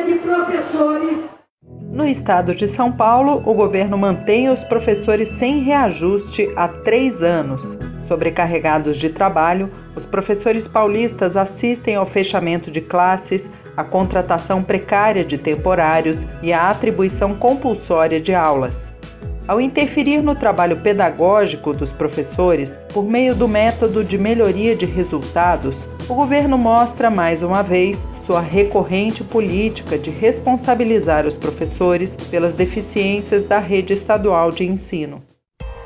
de professores. No estado de São Paulo, o governo mantém os professores sem reajuste há 3 anos. Sobrecarregados de trabalho, os professores paulistas assistem ao fechamento de classes, à contratação precária de temporários e à atribuição compulsória de aulas. Ao interferir no trabalho pedagógico dos professores, por meio do método de melhoria de resultados, o governo mostra mais uma vez sua recorrente política de responsabilizar os professores pelas deficiências da rede estadual de ensino.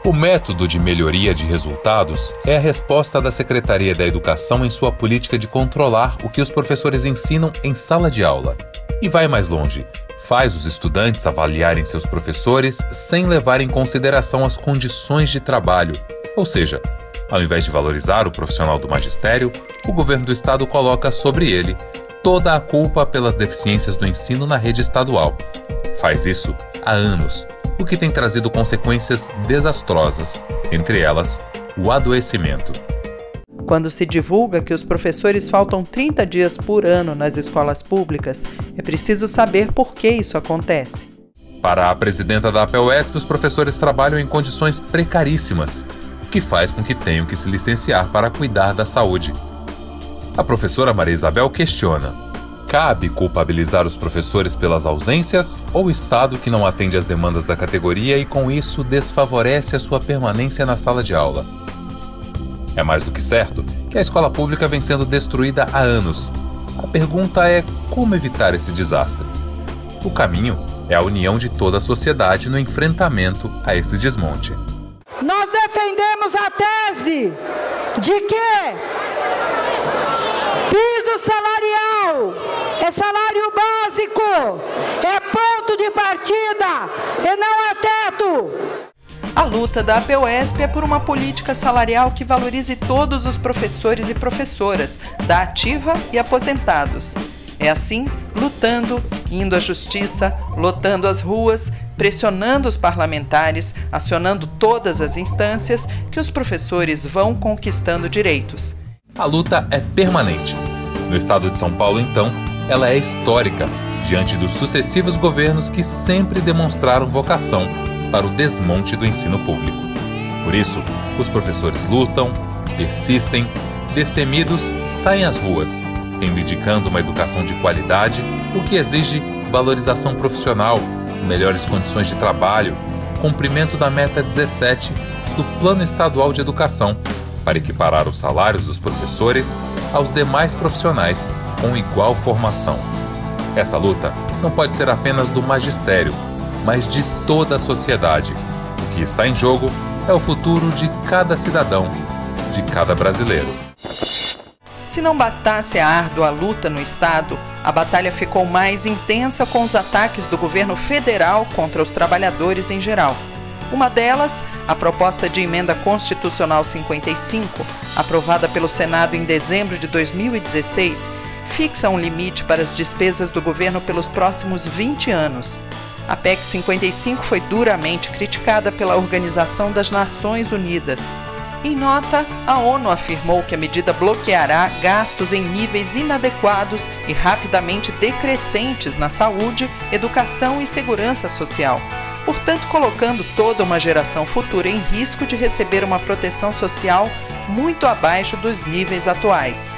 O método de melhoria de resultados é a resposta da Secretaria da Educação em sua política de controlar o que os professores ensinam em sala de aula. E vai mais longe. Faz os estudantes avaliarem seus professores sem levar em consideração as condições de trabalho. Ou seja, ao invés de valorizar o profissional do magistério, o governo do estado coloca sobre ele toda a culpa pelas deficiências do ensino na rede estadual. Faz isso há anos, o que tem trazido consequências desastrosas, entre elas, o adoecimento. Quando se divulga que os professores faltam 30 dias por ano nas escolas públicas, é preciso saber por que isso acontece. Para a presidenta da APEUESP, os professores trabalham em condições precaríssimas, o que faz com que tenham que se licenciar para cuidar da saúde. A professora Maria Isabel questiona: cabe culpabilizar os professores pelas ausências ou o Estado que não atende às demandas da categoria e com isso desfavorece a sua permanência na sala de aula? É mais do que certo que a escola pública vem sendo destruída há anos. A pergunta é como evitar esse desastre. O caminho é a união de toda a sociedade no enfrentamento a esse desmonte. Nós defendemos a tese de que piso salarial é salário básico, é ponto de partida e não é teto. A luta da APEUESP é por uma política salarial que valorize todos os professores e professoras, da ativa e aposentados. É assim, lutando, indo à justiça, lotando as ruas, pressionando os parlamentares, acionando todas as instâncias, que os professores vão conquistando direitos. A luta é permanente. No estado de São Paulo, então, ela é histórica, diante dos sucessivos governos que sempre demonstraram vocação para o desmonte do ensino público. Por isso, os professores lutam, persistem, destemidos, saem às ruas, reivindicando uma educação de qualidade, o que exige valorização profissional, melhores condições de trabalho, cumprimento da meta 17 do Plano Estadual de Educação, para equiparar os salários dos professores aos demais profissionais com igual formação. Essa luta não pode ser apenas do magistério, mas de toda a sociedade. O que está em jogo é o futuro de cada cidadão, de cada brasileiro. Se não bastasse a árdua luta no Estado, a batalha ficou mais intensa com os ataques do governo federal contra os trabalhadores em geral. Uma delas, a proposta de emenda constitucional 55, aprovada pelo Senado em dezembro de 2016, fixa um limite para as despesas do governo pelos próximos 20 anos. A PEC 55 foi duramente criticada pela Organização das Nações Unidas. Em nota, a ONU afirmou que a medida bloqueará gastos em níveis inadequados e rapidamente decrescentes na saúde, educação e segurança social, portanto colocando toda uma geração futura em risco de receber uma proteção social muito abaixo dos níveis atuais.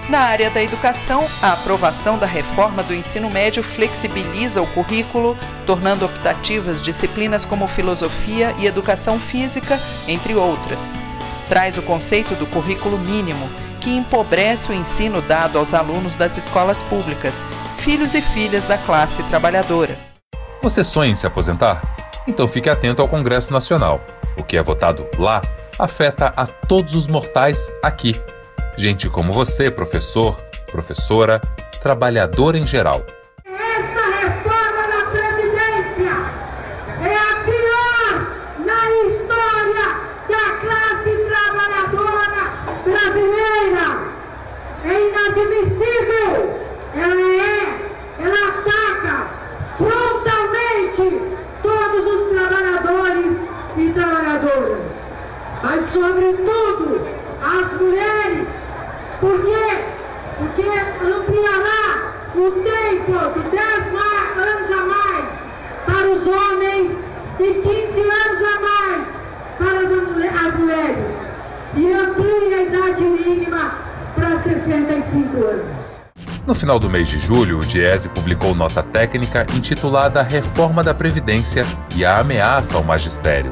Na área da educação, a aprovação da reforma do ensino médio flexibiliza o currículo, tornando optativas disciplinas como filosofia e educação física, entre outras. Traz o conceito do currículo mínimo, que empobrece o ensino dado aos alunos das escolas públicas, filhos e filhas da classe trabalhadora. Você sonha em se aposentar? Então fique atento ao Congresso Nacional. O que é votado lá afeta a todos os mortais aqui. Gente como você, professor, professora, trabalhador em geral. Esta reforma da Previdência é a pior na história da classe trabalhadora brasileira. É inadmissível. Ela ataca frontalmente todos os trabalhadores e trabalhadoras, mas sobretudo as mulheres. Por quê? Porque ampliará o tempo de 10 anos a mais para os homens e 15 anos a mais para as mulheres. E amplie a idade mínima para 65 anos. No final do mês de julho, o Diese publicou nota técnica intitulada Reforma da Previdência e a Ameaça ao Magistério.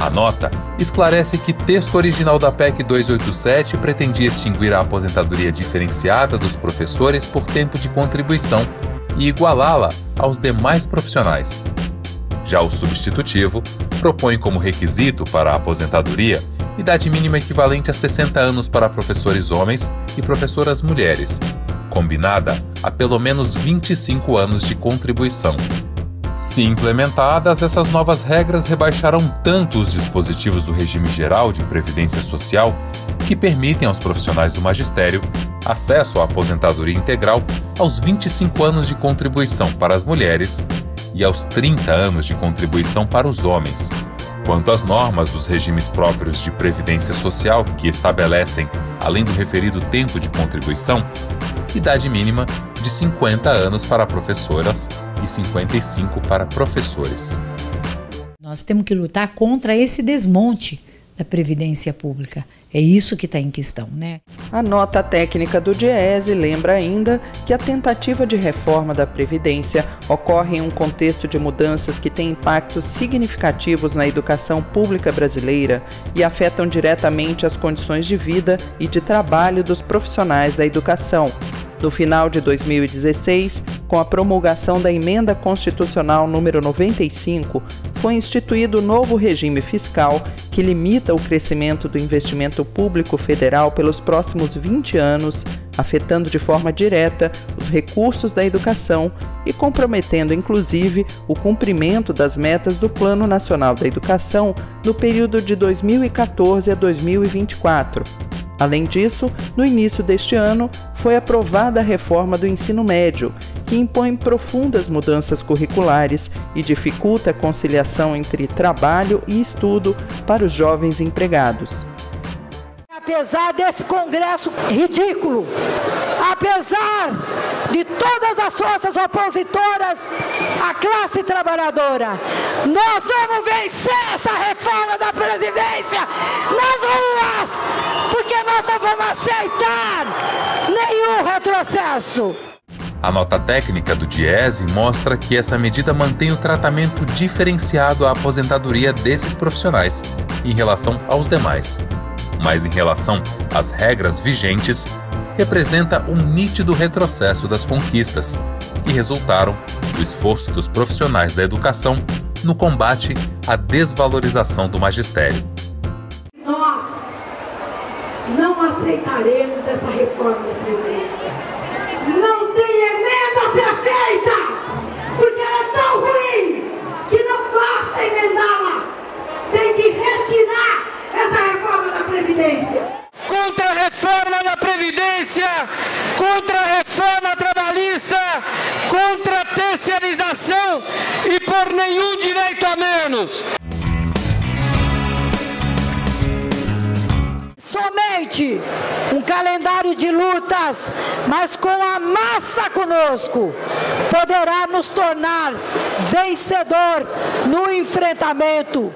A nota esclarece que o texto original da PEC 287 pretendia extinguir a aposentadoria diferenciada dos professores por tempo de contribuição e igualá-la aos demais profissionais. Já o substitutivo propõe como requisito para a aposentadoria idade mínima equivalente a 60 anos para professores homens e professoras mulheres, combinada a pelo menos 25 anos de contribuição. Se implementadas, essas novas regras rebaixarão tanto os dispositivos do regime geral de previdência social, que permitem aos profissionais do magistério acesso à aposentadoria integral aos 25 anos de contribuição para as mulheres e aos 30 anos de contribuição para os homens, quanto às normas dos regimes próprios de previdência social que estabelecem, além do referido tempo de contribuição, idade mínima de 50 anos para professoras e 55 para professores. Nós temos que lutar contra esse desmonte da Previdência Pública. É isso que está em questão, né? A nota técnica do Diese lembra ainda que a tentativa de reforma da Previdência ocorre em um contexto de mudanças que têm impactos significativos na educação pública brasileira e afetam diretamente as condições de vida e de trabalho dos profissionais da educação. No final de 2016, com a promulgação da Emenda Constitucional número 95, foi instituído o novo regime fiscal que limita o crescimento do investimento público federal pelos próximos 20 anos, afetando de forma direta os recursos da educação e comprometendo, inclusive, o cumprimento das metas do Plano Nacional da Educação no período de 2014 a 2024. Além disso, no início deste ano, foi aprovada a reforma do ensino médio, que impõe profundas mudanças curriculares e dificulta a conciliação entre trabalho e estudo para os jovens empregados. Apesar desse Congresso ridículo, apesar de todas as forças opositoras à classe trabalhadora, nós vamos vencer essa reforma da Previdência nas ruas, porque nós não vamos aceitar nenhum retrocesso. A nota técnica do Diese mostra que essa medida mantém o tratamento diferenciado à aposentadoria desses profissionais em relação aos demais. Mas em relação às regras vigentes, representa um nítido retrocesso das conquistas, que resultaram do esforço dos profissionais da educação no combate à desvalorização do magistério. Nós não aceitaremos essa reforma da Previdência. Não tem emenda a ser feita, porque ela é tão ruim que não basta emendá-la. Tem que retirar essa reforma da Previdência. Contra a reforma da Previdência, contra a reforma trabalhista, contra a terceirização e por nenhum direito a menos. Somente um calendário de lutas, mas com a massa conosco, poderá nos tornar vencedor no enfrentamento.